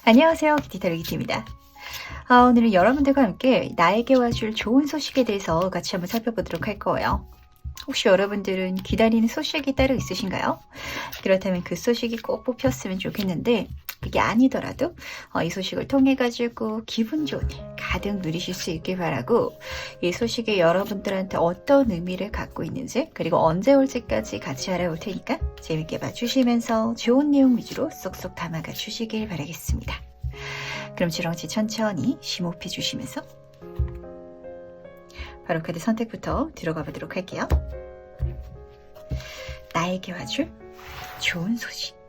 안녕하세요. 기티타르기티입니다. 오늘은 여러분들과 함께 나에게 와줄 좋은 소식에 대해서 같이 한번 살펴보도록 할 거예요. 혹시 여러분들은 기다리는 소식이 따로 있으신가요? 그렇다면 그 소식이 꼭 뽑혔으면 좋겠는데 그게 아니더라도 이 소식을 통해 가지고 기분 좋은 일 가득 누리실 수 있길 바라고, 이 소식이 여러분들한테 어떤 의미를 갖고 있는지 그리고 언제 올지까지 같이 알아볼 테니까 재밌게 봐주시면서 좋은 내용 위주로 쏙쏙 담아가 주시길 바라겠습니다. 그럼 지렁치 천천히 심호흡해 주시면서 바로 카드 선택부터 들어가 보도록 할게요. 나에게 와줄 좋은 소식.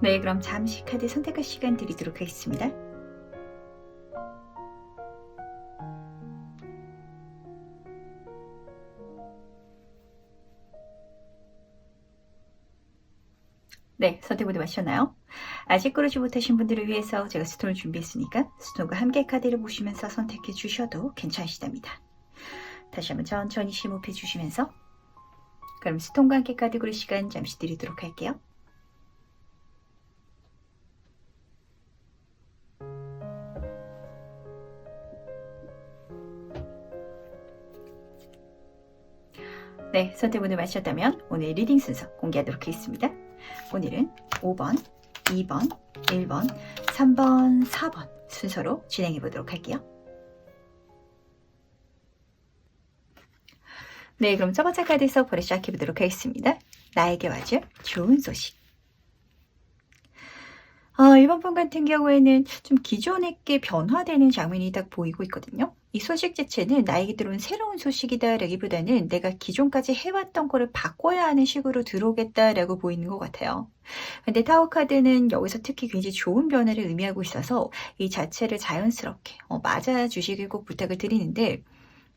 네, 그럼 잠시 카드 선택할 시간 드리도록 하겠습니다. 네, 선택 모두 마셨나요? 아직 고르지 못하신 분들을 위해서 제가 스톤을 준비했으니까 스톤과 함께 카드를 보시면서 선택해 주셔도 괜찮으시답니다. 다시 한번 천천히 심호흡해 주시면서 그럼 스톤과 함께 카드 고를 시간 잠시 드리도록 할게요. 네, 선택 모두 마셨다면 오늘 리딩 순서 공개하도록 하겠습니다. 오늘은 5번, 2번, 1번, 3번, 4번 순서로 진행해 보도록 할게요. 네, 그럼 첫 번째 카드에서 바로 시작해 보도록 하겠습니다. 나에게 와줄 좋은 소식. 1번 분 같은 경우에는 좀 기존의 게 변화되는 장면이 딱 보이고 있거든요. 이 소식 자체는 나에게 들어온 새로운 소식이다라기보다는 내가 기존까지 해왔던 거를 바꿔야 하는 식으로 들어오겠다라고 보이는 것 같아요. 근데 타워 카드는 여기서 특히 굉장히 좋은 변화를 의미하고 있어서 이 자체를 자연스럽게 맞아주시길 꼭 부탁을 드리는데,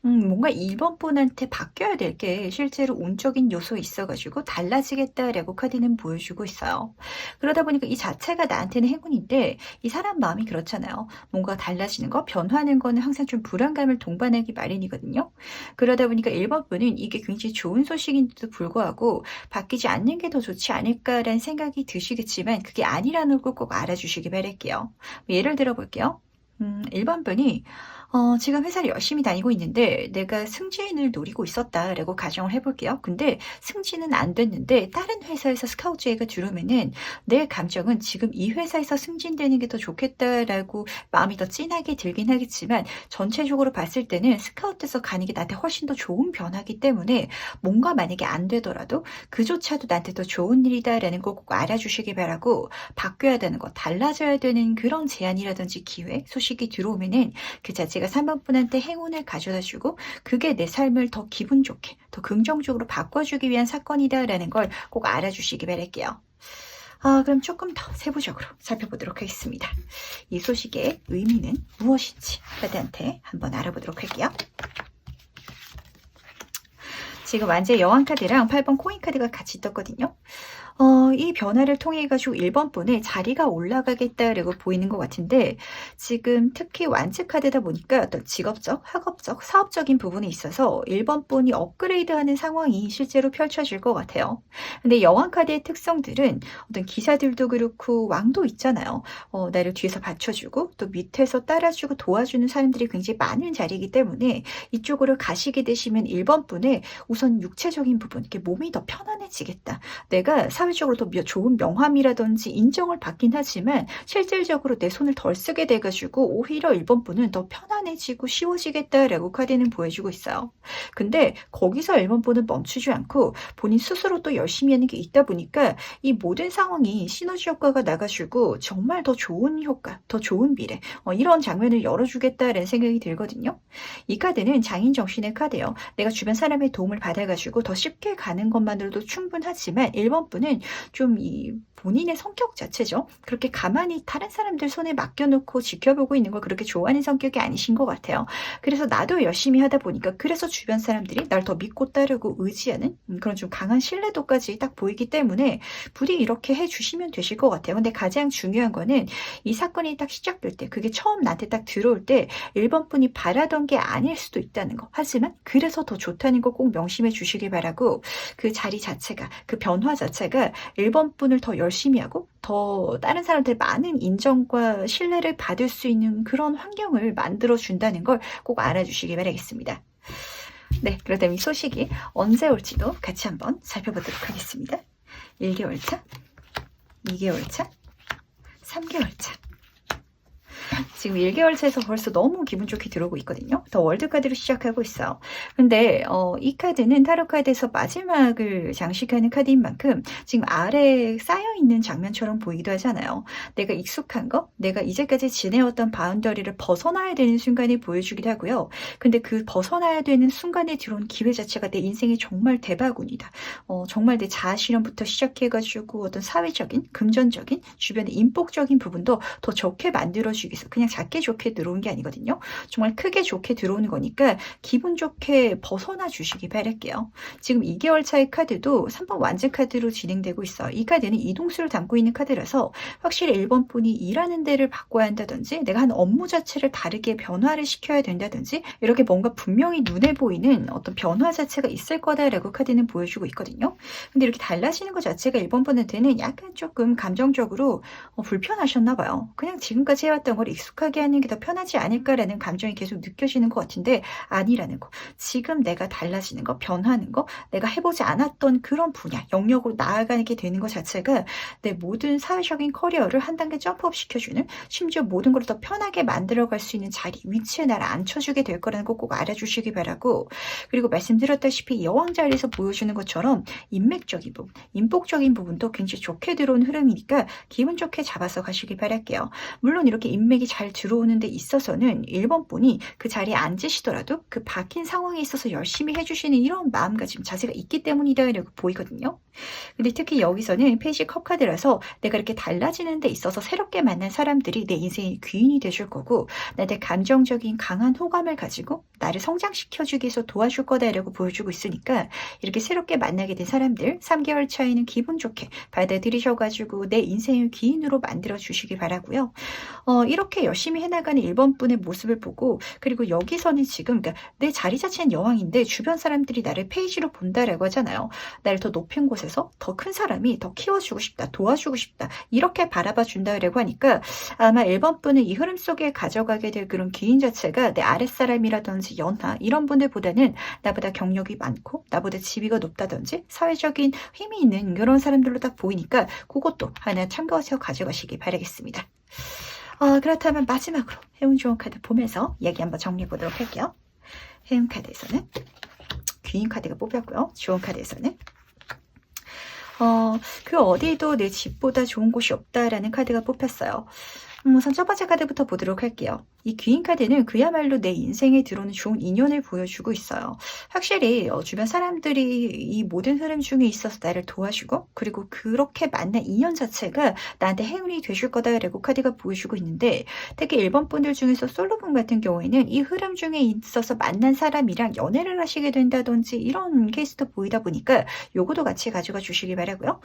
뭔가 2번 분한테 바뀌어야 될 게 실제로 운적인 요소에 있어가지고 달라지겠다라고 카드는 보여주고 있어요. 그러다 보니까 이 자체가 나한테는 행운인데, 이 사람 마음이 그렇잖아요. 뭔가 달라지는 거, 변화하는 거는 항상 좀 불안감을 동반하기 마련이거든요. 그러다 보니까 1번 분은 이게 굉장히 좋은 소식인데도 불구하고 바뀌지 않는 게 더 좋지 않을까라는 생각이 드시겠지만 그게 아니라는 걸 꼭 알아주시기 바랄게요. 예를 들어 볼게요. 1번 분이 지금 회사를 열심히 다니고 있는데 내가 승진을 노리고 있었다라고 가정을 해볼게요. 근데 승진은 안 됐는데 다른 회사에서 스카우트 제의가 들어오면은 내 감정은 지금 이 회사에서 승진되는 게 더 좋겠다라고 마음이 더 진하게 들긴 하겠지만, 전체적으로 봤을 때는 스카우트에서 가는 게 나한테 훨씬 더 좋은 변화기 때문에 뭔가 만약에 안 되더라도 그조차도 나한테 더 좋은 일이다라는 걸 꼭 알아주시기 바라고, 바뀌어야 되는 거, 달라져야 되는 그런 제안이라든지 기회, 소식이 들어오면은 그 자체가 3번 분한테 행운을 가져다주고 그게 내 삶을 더 기분 좋게, 더 긍정적으로 바꿔주기 위한 사건이다라는 걸 꼭 알아주시기 바랄게요. 그럼 조금 더 세부적으로 살펴보도록 하겠습니다. 이 소식의 의미는 무엇인지 카드한테 한번 알아보도록 할게요. 지금 완전 여왕 카드랑 8번 코인 카드가 같이 떴거든요. 이 변화를 통해 가지고 1번 분의 자리가 올라가겠다라고 보이는 것 같은데, 지금 특히 완츠 카드다 보니까 어떤 직업적, 학업적, 사업적인 부분에 있어서 1번 분이 업그레이드하는 상황이 실제로 펼쳐질 것 같아요. 근데 여왕 카드의 특성들은 어떤 기사들도 그렇고 왕도 있잖아요. 나를 뒤에서 받쳐주고 또 밑에서 따라주고 도와주는 사람들이 굉장히 많은 자리이기 때문에 이쪽으로 가시게 되시면 1번 분의 우선 육체적인 부분, 이렇게 몸이 더 편안해지겠다. 내가 사회적으로 더 좋은 명함이라든지 인정을 받긴 하지만 실질적으로 내 손을 덜 쓰게 돼가지고 오히려 1번 분은 더 편안해지고 쉬워지겠다라고 카드는 보여주고 있어요. 근데 거기서 1번 분은 멈추지 않고 본인 스스로 또 열심히 하는 게 있다 보니까 이 모든 상황이 시너지 효과가 나가지고 정말 더 좋은 효과, 더 좋은 미래, 이런 장면을 열어주겠다라는 생각이 들거든요. 이 카드는 장인 정신의 카드예요. 내가 주변 사람의 도움을 받아가지고 더 쉽게 가는 것만으로도 충분하지만 1번 분은 보면은 좀 이 본인의 성격 자체죠. 그렇게 가만히 다른 사람들 손에 맡겨놓고 지켜보고 있는 걸 그렇게 좋아하는 성격이 아니신 것 같아요. 그래서 나도 열심히 하다 보니까 그래서 주변 사람들이 날 더 믿고 따르고 의지하는 그런 좀 강한 신뢰도까지 딱 보이기 때문에 부디 이렇게 해주시면 되실 것 같아요. 근데 가장 중요한 거는 이 사건이 딱 시작될 때 그게 처음 나한테 딱 들어올 때 1번 분이 바라던 게 아닐 수도 있다는 거. 하지만 그래서 더 좋다는 거 꼭 명심해 주시길 바라고 그 자리 자체가 그 변화 자체가 1번 분을 더 열심히 하고 더 다른 사람들 많은 인정과 신뢰를 받을 수 있는 그런 환경을 만들어 준다는 걸 꼭 알아주시기 바라겠습니다. 네, 그렇다면 이 소식이 언제 올지도 같이 한번 살펴보도록 하겠습니다. 1개월 차, 2개월 차, 3개월 차. 지금 1개월 차에서 벌써 너무 기분 좋게 들어오고 있거든요. 더 월드카드로 시작하고 있어요. 근데 이 카드는 타로 카드에서 마지막을 장식하는 카드인 만큼 지금 아래에 쌓여있는 장면처럼 보이기도 하잖아요. 내가 익숙한 거, 내가 이제까지 지내왔던 바운더리를 벗어나야 되는 순간을 보여주기도 하고요. 근데 그 벗어나야 되는 순간에 들어온 기회 자체가 내 인생에 정말 대박운이다. 정말 내 자아실현부터 시작해가지고 어떤 사회적인, 금전적인, 주변의 인복적인 부분도 더 좋게 만들어주기 위해서 그냥 작게 좋게 들어온 게 아니거든요. 정말 크게 좋게 들어오는 거니까 기분 좋게 벗어나 주시기 바랄게요. 지금 2개월 차의 카드도 3번 완전 카드로 진행되고 있어요. 이 카드는 이동수를 담고 있는 카드라서 확실히 1번 분이 일하는 데를 바꿔야 한다든지 내가 한 업무 자체를 다르게 변화를 시켜야 된다든지 이렇게 뭔가 분명히 눈에 보이는 어떤 변화 자체가 있을 거다라고 카드는 보여주고 있거든요. 근데 이렇게 달라지는 것 자체가 1번 분한테는 약간 조금 감정적으로 불편하셨나 봐요. 그냥 지금까지 해왔던 걸 익숙하게 하는 게 더 편하지 않을까라는 감정이 계속 느껴지는 것 같은데 아니라는 거. 지금 내가 달라지는 거, 변하는 거, 내가 해보지 않았던 그런 분야, 영역으로 나아가게 되는 것 자체가 내 모든 사회적인 커리어를 한 단계 점프업 시켜주는 심지어 모든 걸 더 편하게 만들어갈 수 있는 자리, 위치에 나를 앉혀주게 될 거라는 거 꼭 알아주시기 바라고 그리고 말씀드렸다시피 여왕 자리에서 보여주는 것처럼 인맥적인 부분, 인복적인 부분도 굉장히 좋게 들어온 흐름이니까 기분 좋게 잡아서 가시길 바랄게요. 물론 이렇게 인맥이 잘 들어오는 데 있어서는 1번 분이 그 자리에 앉으시더라도 그 바뀐 상황에 있어서 열심히 해주시는 이런 마음가짐 자세가 있기 때문이다라고 보이거든요. 근데 특히 여기서는 페이지 컵 카드라서 내가 이렇게 달라지는 데 있어서 새롭게 만난 사람들이 내 인생의 귀인이 되줄 거고 나한테 감정적인 강한 호감을 가지고 나를 성장시켜주기 위해서 도와줄 거다라고 보여주고 있으니까 이렇게 새롭게 만나게 된 사람들 3개월 차에는 기분 좋게 받아들이셔가지고 내 인생의 귀인으로 만들어 주시길 바라고요. 이렇게 열심히 해나가는 1번 분의 모습을 보고 그리고 여기서는 지금 그러니까 내 자리 자체는 여왕인데 주변 사람들이 나를 페이지로 본다라고 하잖아요. 나를 더 높은 곳에서 더 큰 사람이 더 키워주고 싶다, 도와주고 싶다 이렇게 바라봐 준다라고 하니까 아마 1번 분은 이 흐름 속에 가져가게 될 그런 귀인 자체가 내 아랫사람이라든지 연하 이런 분들보다는 나보다 경력이 많고 나보다 지위가 높다든지 사회적인 힘이 있는 그런 사람들로 딱 보이니까 그것도 하나 참고해서 가져가시기 바라겠습니다. 그렇다면 마지막으로 해운 좋은 카드 보면서 얘기 한번 정리해 보도록 할게요. 해운 카드에서는 귀인 카드가 뽑혔고요. 좋은 카드에서는 그 어디도 내 집보다 좋은 곳이 없다라는 카드가 뽑혔어요. 우선 첫 번째 카드부터 보도록 할게요. 이 귀인 카드는 그야말로 내 인생에 들어오는 좋은 인연을 보여주고 있어요. 확실히 주변 사람들이 이 모든 흐름 중에 있어서 나를 도와주고 그리고 그렇게 만난 인연 자체가 나한테 행운이 되줄 거다라고 카드가 보여주고 있는데 특히 1번 분들 중에서 솔로분 같은 경우에는 이 흐름 중에 있어서 만난 사람이랑 연애를 하시게 된다든지 이런 케이스도 보이다 보니까 요거도 같이 가져가 주시기 바라고요.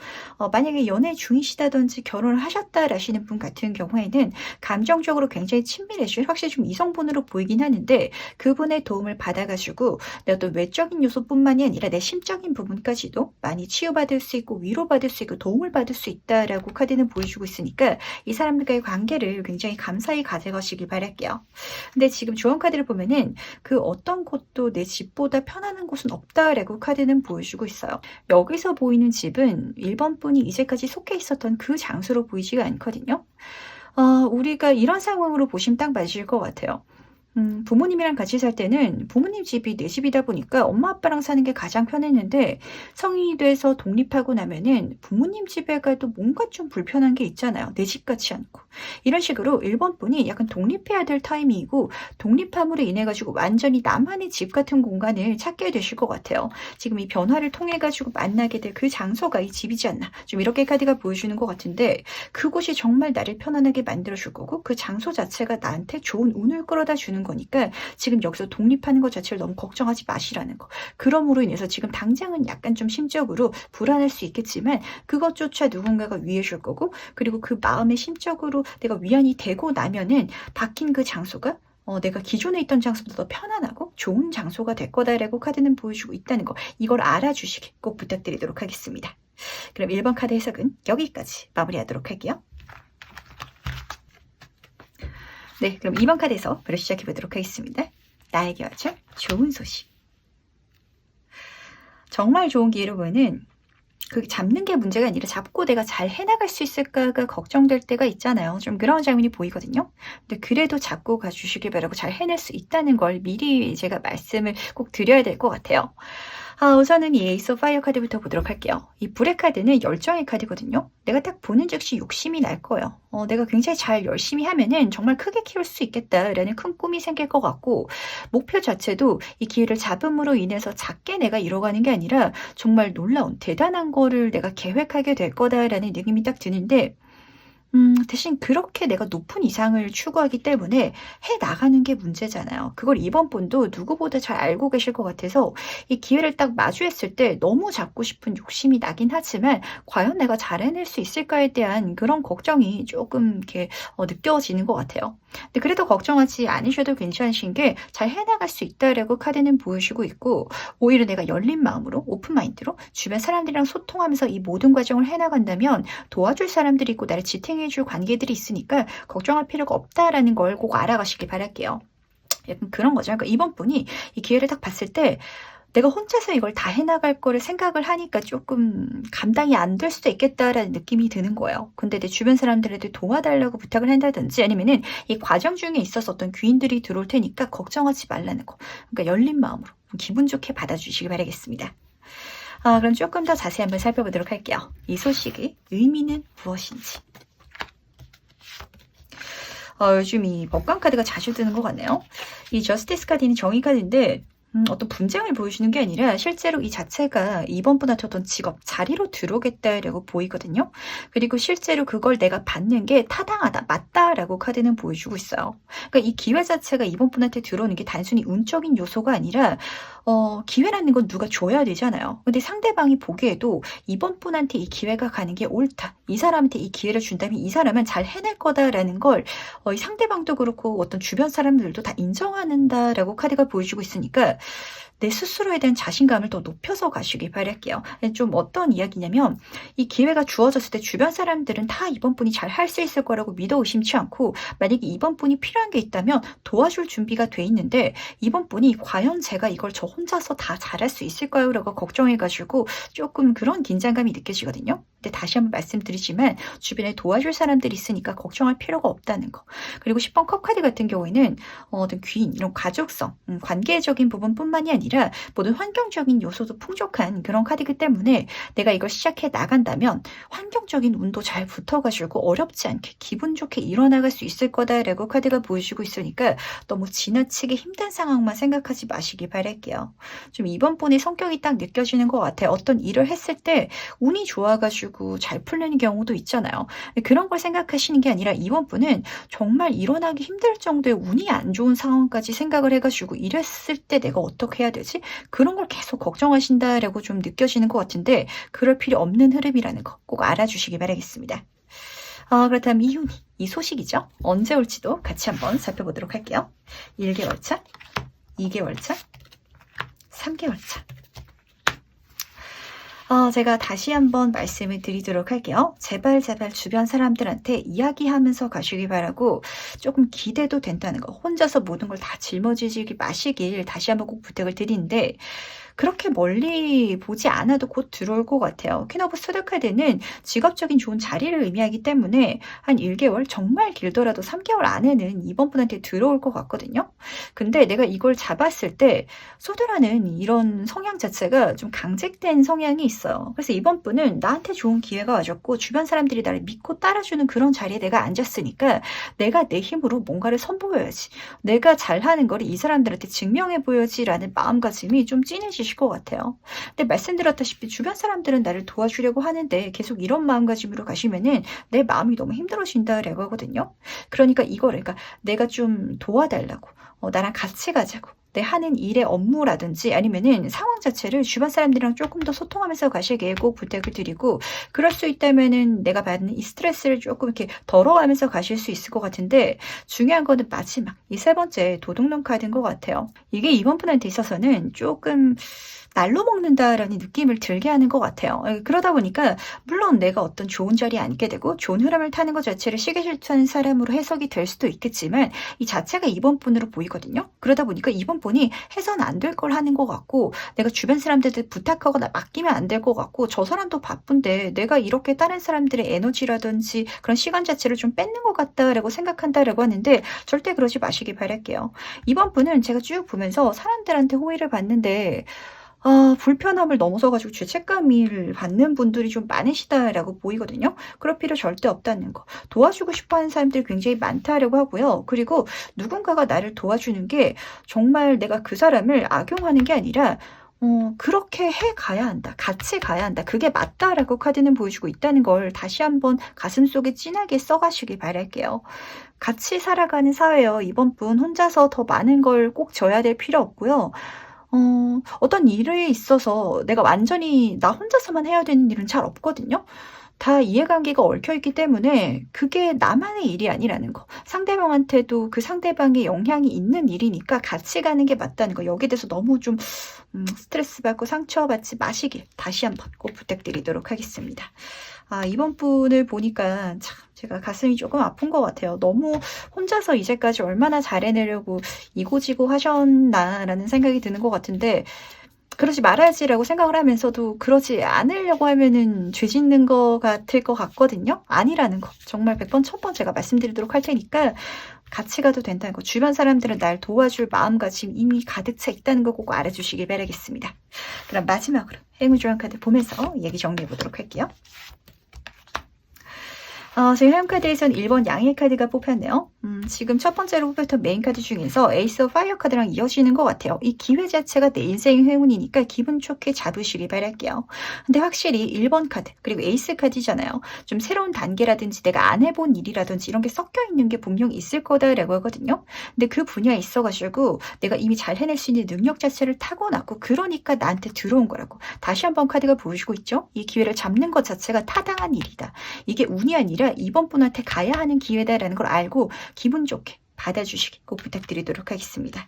만약에 연애 중이시다든지 결혼을 하셨다라시는 분 같은 경우에는 감정적으로 굉장히 친밀해질 확실히 좀 이성분으로 보이긴 하는데 그분의 도움을 받아가지고 내 어떤 외적인 요소뿐만이 아니라 내 심적인 부분까지도 많이 치유받을 수 있고 위로받을 수 있고 도움을 받을 수 있다라고 카드는 보여주고 있으니까 이 사람들과의 관계를 굉장히 감사히 가져가시길 바랄게요. 근데 지금 조언 카드를 보면은 그 어떤 곳도 내 집보다 편안한 곳은 없다라고 카드는 보여주고 있어요. 여기서 보이는 집은 1번 분이 이제까지 속해 있었던 그 장소로 보이지가 않거든요. 우리가 이런 상황으로 보시면 딱 맞을 것 같아요. 부모님이랑 같이 살 때는 부모님 집이 내 집이다 보니까 엄마 아빠랑 사는 게 가장 편했는데 성인이 돼서 독립하고 나면은 부모님 집에 가도 뭔가 좀 불편한 게 있잖아요. 내 집 같지 않고. 이런 식으로 일본 분이 약간 독립해야 될 타이밍이고 독립함으로 인해 가지고 완전히 나만의 집 같은 공간을 찾게 되실 것 같아요. 지금 이 변화를 통해 가지고 만나게 될 그 장소가 이 집이지 않나. 좀 이렇게 카드가 보여주는 것 같은데 그곳이 정말 나를 편안하게 만들어 줄 거고 그 장소 자체가 나한테 좋은 운을 끌어다 주는 거니까 지금 여기서 독립하는 것 자체를 너무 걱정하지 마시라는 거. 그럼으로 인해서 지금 당장은 약간 좀 심적으로 불안할 수 있겠지만 그것조차 누군가가 위해 줄 거고 그리고 그 마음의 심적으로 내가 위안이 되고 나면은 바뀐 그 장소가 내가 기존에 있던 장소보다 더 편안하고 좋은 장소가 될 거다라고 카드는 보여주고 있다는 거. 이걸 알아주시길 꼭 부탁드리도록 하겠습니다. 그럼 1번 카드 해석은 여기까지 마무리하도록 할게요. 네, 그럼 2번 카드에서 바로 시작해 보도록 하겠습니다. 나에게 와줄 좋은 소식. 정말 좋은 기회로 보는 그 잡는 게 문제가 아니라 잡고 내가 잘 해나갈 수 있을까가 걱정될 때가 있잖아요. 좀 그런 장면이 보이거든요. 근데 그래도 잡고 가주시길 바라고 잘 해낼 수 있다는 걸 미리 제가 말씀을 꼭 드려야 될 것 같아요. 우선은 이 에이스 오브 파이어 카드부터 보도록 할게요. 이 불의 카드는 열정의 카드거든요. 내가 딱 보는 즉시 욕심이 날 거예요. 내가 굉장히 잘 열심히 하면은 정말 크게 키울 수 있겠다라는 큰 꿈이 생길 것 같고 목표 자체도 이 기회를 잡음으로 인해서 작게 내가 이뤄가는 게 아니라 정말 놀라운 대단한 거를 내가 계획하게 될 거다라는 느낌이 딱 드는데 대신 그렇게 내가 높은 이상을 추구하기 때문에 해 나가는 게 문제잖아요. 그걸 이번 분도 누구보다 잘 알고 계실 것 같아서 이 기회를 딱 마주했을 때 너무 잡고 싶은 욕심이 나긴 하지만 과연 내가 잘 해낼 수 있을까에 대한 그런 걱정이 조금 이렇게 느껴지는 것 같아요. 근데 그래도 걱정하지 않으셔도 괜찮으신 게 잘 해나갈 수 있다라고 카드는 보여주고 있고 오히려 내가 열린 마음으로 오픈 마인드로 주변 사람들이랑 소통하면서 이 모든 과정을 해나간다면 도와줄 사람들이 있고 나를 지탱해줄 관계들이 있으니까 걱정할 필요가 없다라는 걸 꼭 알아가시길 바랄게요. 약간 그런 거죠. 그러니까 이번 분이 이 기회를 딱 봤을 때 내가 혼자서 이걸 다 해나갈 거를 생각을 하니까 조금 감당이 안 될 수도 있겠다라는 느낌이 드는 거예요. 근데 내 주변 사람들한테 도와달라고 부탁을 한다든지 아니면은 이 과정 중에 있어서 어떤 귀인들이 들어올 테니까 걱정하지 말라는 거. 그러니까 열린 마음으로 기분 좋게 받아주시기 바라겠습니다. 그럼 조금 더 자세히 한번 살펴보도록 할게요. 이 소식의 의미는 무엇인지. 요즘 이 법관 카드가 자주 뜨는 것 같네요. 이 저스티스 카드는 정의 카드인데 어떤 분쟁을 보여주는 게 아니라 실제로 이 자체가 이번 분한테 어떤 직업, 자리로 들어오겠다라고 보이거든요. 그리고 실제로 그걸 내가 받는 게 타당하다, 맞다라고 카드는 보여주고 있어요. 그러니까 이 기회 자체가 이번 분한테 들어오는 게 단순히 운적인 요소가 아니라 기회라는 건 누가 줘야 되잖아요. 근데 상대방이 보기에도 이번 분한테 이 기회가 가는 게 옳다. 이 사람한테 이 기회를 준다면 이 사람은 잘 해낼 거다라는 걸 이 상대방도 그렇고 어떤 주변 사람들도 다 인정한다라고 카드가 보여주고 있으니까 내 스스로에 대한 자신감을 더 높여서 가시길 바랄게요. 좀 어떤 이야기냐면 이 기회가 주어졌을 때 주변 사람들은 다 이번 분이 잘 할 수 있을 거라고 믿어 의심치 않고 만약에 이번 분이 필요한 게 있다면 도와줄 준비가 돼 있는데 이번 분이 과연 제가 이걸 저 혼자서 다 잘할 수 있을까요? 라고 걱정해가지고 조금 그런 긴장감이 느껴지거든요. 근데 다시 한번 말씀드리지만 주변에 도와줄 사람들이 있으니까 걱정할 필요가 없다는 거. 그리고 10번 컵 카드 같은 경우에는 어떤 귀인, 이런 가족성, 관계적인 부분뿐만이 아니라 모든 환경적인 요소도 풍족한 그런 카드이기 때문에 내가 이걸 시작해 나간다면 환경적인 운도 잘 붙어가지고 어렵지 않게 기분 좋게 일어나갈 수 있을 거다라고 카드가 보여주고 있으니까 너무 지나치게 힘든 상황만 생각하지 마시기 바랄게요. 좀 이번 분의 성격이 딱 느껴지는 것 같아요. 어떤 일을 했을 때 운이 좋아가지고 잘 풀리는 경우도 있잖아요. 그런 걸 생각하시는 게 아니라 이번 분은 정말 일어나기 힘들 정도의 운이 안 좋은 상황까지 생각을 해가지고 이랬을 때 내가 어떻게 해야 되지? 그런 걸 계속 걱정하신다라고 좀 느껴지는 것 같은데 그럴 필요 없는 흐름이라는 거 꼭 알아주시기 바라겠습니다. 그렇다면 이윤이, 이 소식이죠. 언제 올지도 같이 한번 살펴보도록 할게요. 1개월 차, 2개월 차, 3개월 차. 제가 다시 한번 말씀을 드리도록 할게요. 제발 주변 사람들한테 이야기하면서 가시기 바라고 조금 기대도 된다는 거. 혼자서 모든 걸 다 짊어지지 마시길 다시 한번 꼭 부탁을 드리는데 그렇게 멀리 보지 않아도 곧 들어올 것 같아요. 퀸 오브 수드 카드는 직업적인 좋은 자리를 의미하기 때문에 한 1개월, 정말 길더라도 3개월 안에는 이번 분한테 들어올 것 같거든요. 근데 내가 이걸 잡았을 때 소드라는 이런 성향 자체가 좀 강직된 성향이 있어요. 그래서 이번 분은 나한테 좋은 기회가 와줬고 주변 사람들이 나를 믿고 따라주는 그런 자리에 내가 앉았으니까 내가 내 힘으로 뭔가를 선보여야지. 내가 잘하는 거를 이 사람들한테 증명해 보여야지라는 마음가짐이 좀 진해지실 것 같아요. 근데 말씀드렸다시피 주변 사람들은 나를 도와주려고 하는데 계속 이런 마음가짐으로 가시면은 내 마음이 너무 힘들어진다라고 하거든요. 그러니까 이거를, 그러니까 내가 좀 도와달라고, 나랑 같이 가자고, 내 하는 일의 업무라든지 아니면은 상황 자체를 주변 사람들이랑 조금 더 소통하면서 가시길 꼭 부탁을 드리고, 그럴 수 있다면은 내가 받는 이 스트레스를 조금 이렇게 덜어가면서 가실 수 있을 것 같은데, 중요한 거는 마지막 이 세 번째 도둑놈 카드인 것 같아요. 이게 이번 분한테 있어서는 조금 날로 먹는다라는 느낌을 들게 하는 것 같아요. 그러다 보니까 물론 내가 어떤 좋은 자리에 앉게 되고 좋은 흐름을 타는 것 자체를 시계 질투하는 사람으로 해석이 될 수도 있겠지만 이 자체가 이번 분으로 보이거든요. 그러다 보니까 이번 분이 해서는 안 될 걸 하는 것 같고, 내가 주변 사람들한테 부탁하거나 맡기면 안 될 것 같고, 저 사람도 바쁜데 내가 이렇게 다른 사람들의 에너지라든지 그런 시간 자체를 좀 뺏는 것 같다라고 생각한다라고 하는데, 절대 그러지 마시기 바랄게요. 이번 분은 제가 쭉 보면서 사람들한테 호의를 받는데 불편함을 넘어서 가지고 죄책감을 받는 분들이 좀 많으시다라고 보이거든요. 그럴 필요 절대 없다는 거. 도와주고 싶어 하는 사람들이 굉장히 많다라고 하고요. 그리고 누군가가 나를 도와주는 게 정말 내가 그 사람을 악용하는 게 아니라 그렇게 해 가야 한다. 같이 가야 한다. 그게 맞다라고 카드는 보여주고 있다는 걸 다시 한번 가슴속에 진하게 써 가시길 바랄게요. 같이 살아가는 사회요. 이번 분 혼자서 더 많은 걸 꼭 져야 될 필요 없고요. 어떤 일에 있어서 내가 완전히 나 혼자서만 해야 되는 일은 잘 없거든요. 다 이해관계가 얽혀 있기 때문에 그게 나만의 일이 아니라는 거. 상대방한테도 그 상대방의 영향이 있는 일이니까 같이 가는 게 맞다는 거. 여기에 대해서 너무 좀 스트레스 받고 상처받지 마시길 다시 한번 꼭 부탁드리도록 하겠습니다. 이번 분을 보니까 참 제가 가슴이 조금 아픈 것 같아요. 너무 혼자서 이제까지 얼마나 잘해내려고 이고지고 하셨나라는 생각이 드는 것 같은데, 그러지 말아야지라고 생각을 하면서도 그러지 않으려고 하면은 죄 짓는 것 같을 것 같거든요. 아니라는 거. 정말 100번 1000번 제가 말씀드리도록 할 테니까 같이 가도 된다는 거. 주변 사람들은 날 도와줄 마음가짐 이미 가득 차 있다는 거 꼭 알아주시길 바라겠습니다. 그럼 마지막으로 행운 조합 카드 보면서 얘기 정리해 보도록 할게요. 저희 행운 카드에서는 1번 양의 카드가 뽑혔네요. 지금 첫 번째로 뽑혔던 메인 카드 중에서 에이스 오브 파이어 카드랑 이어지는 것 같아요. 이 기회 자체가 내 인생의 행운이니까 기분 좋게 잡으시길 바랄게요. 근데 확실히 1번 카드 그리고 에이스 카드잖아요. 좀 새로운 단계라든지 내가 안 해본 일이라든지 이런 게 섞여 있는 게 분명히 있을 거다라고 하거든요. 근데 그 분야에 있어가지고 내가 이미 잘 해낼 수 있는 능력 자체를 타고났고, 그러니까 나한테 들어온 거라고. 다시 한번 카드가 보여주고 있죠. 이 기회를 잡는 것 자체가 타당한 일이다. 이게 운이 아니라 이번 분한테 가야 하는 기회다라는 걸 알고 기분 좋게 받아주시기 꼭 부탁드리도록 하겠습니다.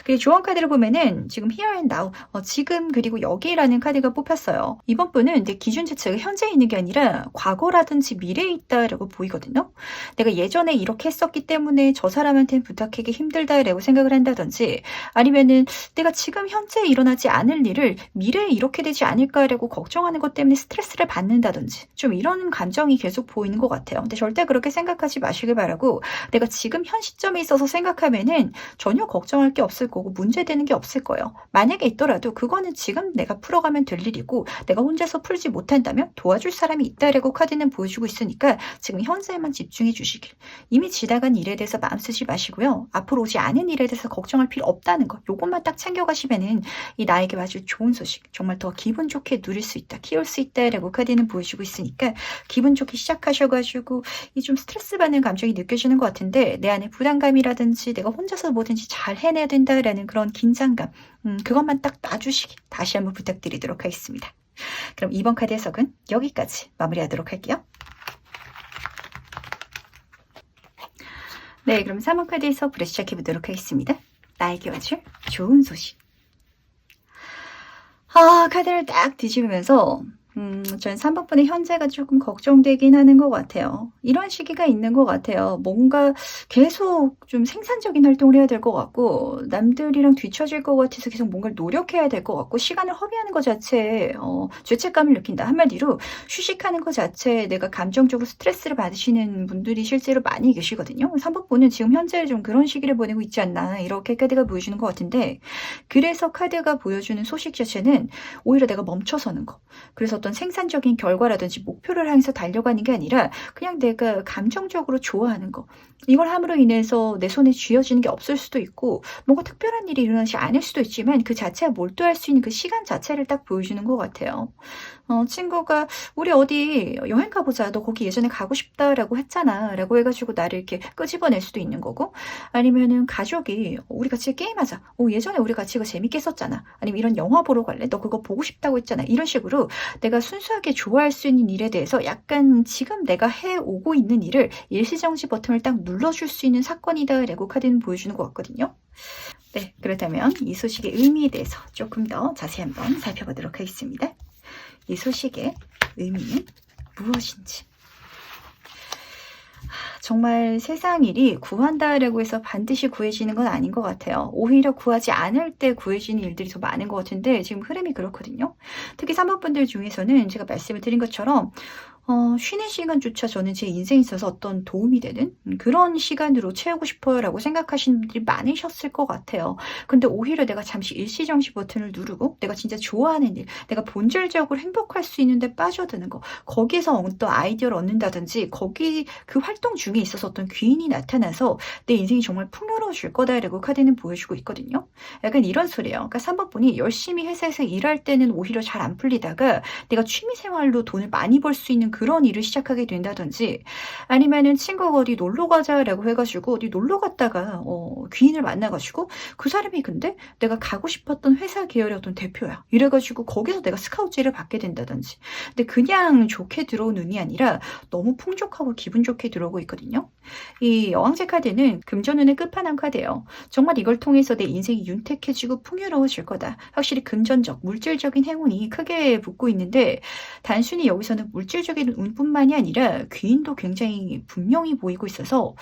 그리고 조언 카드를 보면은 지금 here and now, 지금 그리고 여기라는 카드가 뽑혔어요. 이번 분은 내 기준 자체가 현재 있는 게 아니라 과거라든지 미래에 있다라고 보이거든요. 내가 예전에 이렇게 했었기 때문에 저 사람한테는 부탁하기 힘들다라고 생각을 한다든지, 아니면은 내가 지금 현재 일어나지 않을 일을 미래에 이렇게 되지 않을까라고 걱정하는 것 때문에 스트레스를 받는다든지, 좀 이런 감정이 계속 보이는 것 같아요. 근데 절대 그렇게 생각하지 마시길 바라고, 내가 지금 현 시점에 있어서 생각하면은 전혀 걱정할 게 없을 거고 문제되는 게 없을 거예요. 만약에 있더라도 그거는 지금 내가 풀어가면 될 일이고, 내가 혼자서 풀지 못한다면 도와줄 사람이 있다라고 카드는 보여주고 있으니까 지금 현재에만 집중해 주시길. 이미 지나간 일에 대해서 마음 쓰지 마시고요. 앞으로 오지 않은 일에 대해서 걱정할 필요 없다는 거. 요것만 딱 챙겨가시면은 이 나에게 아주 좋은 소식, 정말 더 기분 좋게 누릴 수 있다, 키울 수 있다라고 카드는 보여주고 있으니까 기분 좋게 시작하셔가지고 이 좀 스트레스 받는 감정이 느껴지는 것 같은데, 내 안에 부담감이라든지 내가 혼자서 뭐든지 잘 해내야 된다라는 그런 긴장감, 그것만 딱 놔주시기 다시 한번 부탁드리도록 하겠습니다. 그럼 이번 카드 해석은 여기까지 마무리하도록 할게요. 네, 그럼 3번 카드 해석부터 시작해 보도록 하겠습니다. 나에게 와줄 좋은 소식. 카드를 딱 뒤집으면서 전 3번 분의 현재가 조금 걱정되긴 하는 것 같아요. 이런 시기가 있는 것 같아요. 뭔가 계속 좀 생산적인 활동을 해야 될 것 같고, 남들이랑 뒤처질 것 같아서 계속 뭔가를 노력해야 될 것 같고, 시간을 허비하는 것 자체에 죄책감을 느낀다. 한마디로 휴식하는 것 자체에 내가 감정적으로 스트레스를 받으시는 분들이 실제로 많이 계시거든요. 3번 분은 지금 현재 좀 그런 시기를 보내고 있지 않나, 이렇게 카드가 보여주는 것 같은데, 그래서 카드가 보여주는 소식 자체는 오히려 내가 멈춰서는 거. 그래서 어떤 생산적인 결과라든지 목표를 향해서 달려가는 게 아니라 그냥 내가 감정적으로 좋아하는 거. 이걸 함으로 인해서 내 손에 쥐어지는 게 없을 수도 있고 뭔가 특별한 일이 일어나지 않을 수도 있지만 그 자체에 몰두할 수 있는 그 시간 자체를 딱 보여주는 것 같아요. 친구가 "우리 어디 여행 가보자. 너 거기 예전에 가고 싶다."라고 했잖아. 라고 해 가지고 나를 이렇게 끄집어낼 수도 있는 거고 아니면은 가족이 "우리 같이 게임하자. 예전에 우리 같이 이거 재밌게 했었잖아." 아니면 "이런 영화 보러 갈래? 너 그거 보고 싶다고 했잖아." 이런 식으로 내가 순수하게 좋아할 수 있는 일에 대해서 약간 지금 내가 해 오고 있는 일을 일시정지 버튼을 딱 눌러줄 수 있는 사건이다라고 카드는 보여주는 것 같거든요. 네, 그렇다면 이 소식의 의미에 대해서 조금 더 자세히 한번 살펴보도록 하겠습니다. 이 소식의 의미는 무엇인지. 정말 세상 일이 구한다라고 해서 반드시 구해지는 건 아닌 것 같아요. 오히려 구하지 않을 때 구해지는 일들이 더 많은 것 같은데 지금 흐름이 그렇거든요. 특히 3번 분들 중에서는 제가 말씀을 드린 것처럼 쉬는 시간조차 저는 제 인생에 있어서 어떤 도움이 되는 그런 시간으로 채우고 싶어요라고 생각하시는 분들이 많으셨을 것 같아요. 근데 오히려 내가 잠시 일시정지 버튼을 누르고 내가 진짜 좋아하는 일, 내가 본질적으로 행복할 수 있는 데 빠져드는 거, 거기에서 어떤 아이디어를 얻는다든지 거기 그 활동 중에 있어서 어떤 귀인이 나타나서 내 인생이 정말 풍요로워질 거다라고 카드는 보여주고 있거든요. 약간 이런 소리예요. 그러니까 3번 분이 열심히 회사에서 일할 때는 오히려 잘 안 풀리다가 내가 취미 생활로 돈을 많이 벌 수 있는 그런 일을 시작하게 된다든지 아니면은 친구가 어디 놀러 가자라고 해 가지고 어디 놀러 갔다가 귀인을 만나 가지고 그 사람이 근데 내가 가고 싶었던 회사 계열의 어떤 대표야. 이래 가지고 거기서 내가 스카우트를 받게 된다든지. 근데 그냥 좋게 들어온 운이 아니라 너무 풍족하고 기분 좋게 들어오고 있거든요. 이 여왕제 카드는 금전운의 끝판왕 카드예요. 정말 이걸 통해서 내 인생이 윤택해지고 풍요로워질 거다. 확실히 금전적, 물질적인 행운이 크게 붙고 있는데 단순히 여기서는 물질적인 운뿐만이 아니라 귀인도 굉장히 분명히 보이고 있어서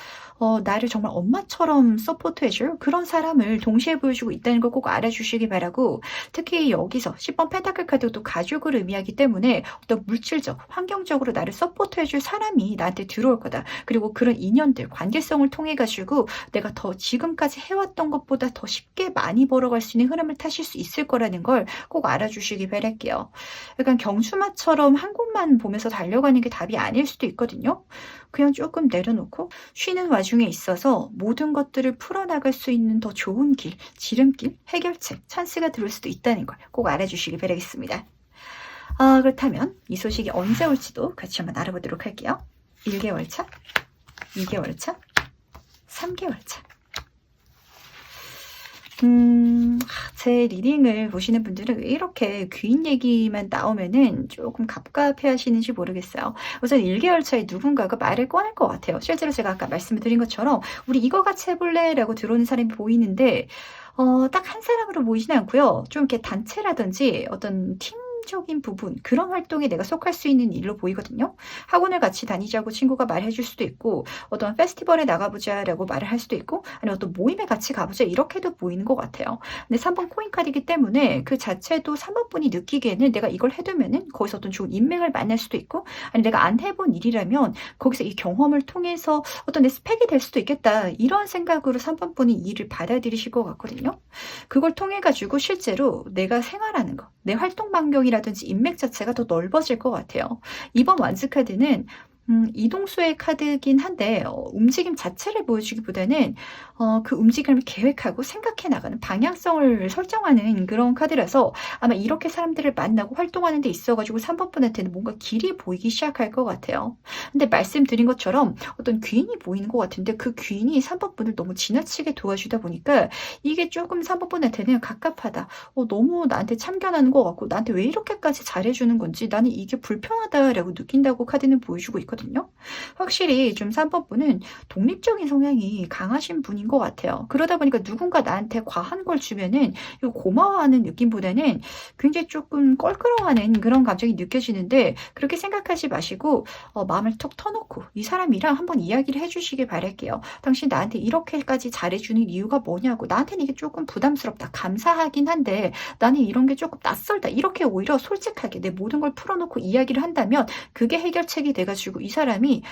나를 정말 엄마처럼 서포트해줄 그런 사람을 동시에 보여주고 있다는 걸 꼭 알아주시기 바라고 특히 여기서 10번 펜타클 카드도 가족을 의미하기 때문에 어떤 물질적, 환경적으로 나를 서포트해줄 사람이 나한테 들어올 거다. 그리고 그런 인연들, 관계성을 통해 가지고 내가 더 지금까지 해왔던 것보다 더 쉽게 많이 벌어갈 수 있는 흐름을 타실 수 있을 거라는 걸 꼭 알아주시기 바랄게요. 약간 경주마처럼 한 곳만 보면서 달려가는 게 답이 아닐 수도 있거든요. 그냥 조금 내려놓고 쉬는 와중에 있어서 모든 것들을 풀어나갈 수 있는 더 좋은 길, 지름길, 해결책, 찬스가 들어올 수도 있다는 걸 꼭 알아주시기 바라겠습니다. 그렇다면 이 소식이 언제 올지도 같이 한번 알아보도록 할게요. 1개월 차, 2개월 차, 3개월 차. 제 리딩을 보시는 분들은 왜 이렇게 귀인 얘기만 나오면은 조금 갑갑해 하시는지 모르겠어요. 우선 1개월 차에 누군가가 말을 꺼낼 것 같아요. 실제로 제가 아까 말씀을 드린 것처럼 우리 이거 같이 해볼래? 라고 들어오는 사람이 보이는데 딱 한 사람으로 보이지는 않고요. 좀 이렇게 단체라든지 어떤 팀적인 부분 그런 활동에 내가 속할 수 있는 일로 보이거든요. 학원을 같이 다니자고 친구가 말해 줄 수도 있고 어떤 페스티벌에 나가보자라고 말을 할 수도 있고 아니면 어떤 모임에 같이 가보자 이렇게도 보이는 것 같아요. 근데 3번 코인 카드이기 때문에 그 자체도 3번 분이 느끼기에는 내가 이걸 해두면은 거기서 어떤 좋은 인맥을 만날 수도 있고 아니 내가 안 해본 일이라면 거기서 이 경험을 통해서 어떤 내 스펙이 될 수도 있겠다 이런 생각으로 3번 분이 이 일을 받아들이실 것 같거든요. 그걸 통해 가지고 실제로 내가 생활하는 거, 내 활동 반경이라든지 인맥 자체가 더 넓어질 것 같아요. 이번 완즈 카드는 이동수의 카드긴 한데 움직임 자체를 보여주기보다는 그 움직임을 계획하고 생각해 나가는 방향성을 설정하는 그런 카드라서 아마 이렇게 사람들을 만나고 활동하는 데 있어 가지고 3번 분한테는 뭔가 길이 보이기 시작할 것 같아요. 근데 말씀드린 것처럼 어떤 귀인이 보이는 것 같은데 그 귀인이 3번 분을 너무 지나치게 도와주다 보니까 이게 조금 3번 분한테는 갑갑하다. 너무 나한테 참견하는 것 같고 나한테 왜 이렇게까지 잘해 주는 건지 나는 이게 불편하다라고 느낀다고 카드는 보여주고 있거든요. 있거든요. 확실히 좀 3번 분은 독립적인 성향이 강하신 분인 것 같아요. 그러다 보니까 누군가 나한테 과한 걸 주면은 이 고마워하는 느낌보다는 굉장히 조금 껄끄러워하는 그런 감정이 느껴지는데 그렇게 생각하지 마시고 마음을 톡 터놓고 이 사람이랑 한번 이야기를 해주시길 바랄게요. 당신 나한테 이렇게까지 잘해주는 이유가 뭐냐고. 나한테는 이게 조금 부담스럽다. 감사하긴 한데 나는 이런 게 조금 낯설다. 이렇게 오히려 솔직하게 내 모든 걸 풀어놓고 이야기를 한다면 그게 해결책이 돼가지고 이 사람이